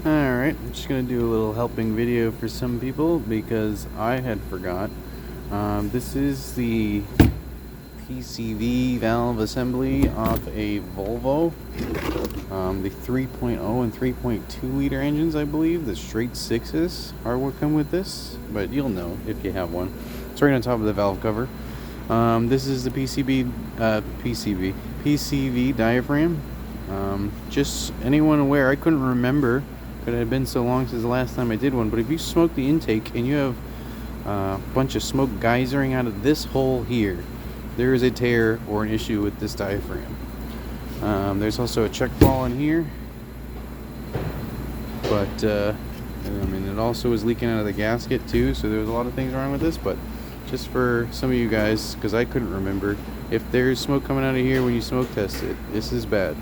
Alright, I'm just going to do a little helping video for some people because I had forgot. This is the PCV valve assembly off a Volvo. The 3.0 and 3.2 liter engines, I believe. The straight sixes are what come with this, but you'll know if you have one. It's right on top of the valve cover. This is the PCV diaphragm. Just anyone aware, I couldn't remember, but it had been so long since the last time I did one, but if you smoke the intake and you have a bunch of smoke geysering out of this hole here, there is a tear or an issue with this diaphragm. There's also a check ball in here, but I mean, it also is leaking out of the gasket too, so there's a lot of things wrong with this. But just for some of you guys, because I couldn't remember, if there's smoke coming out of here when you smoke test it, this is bad.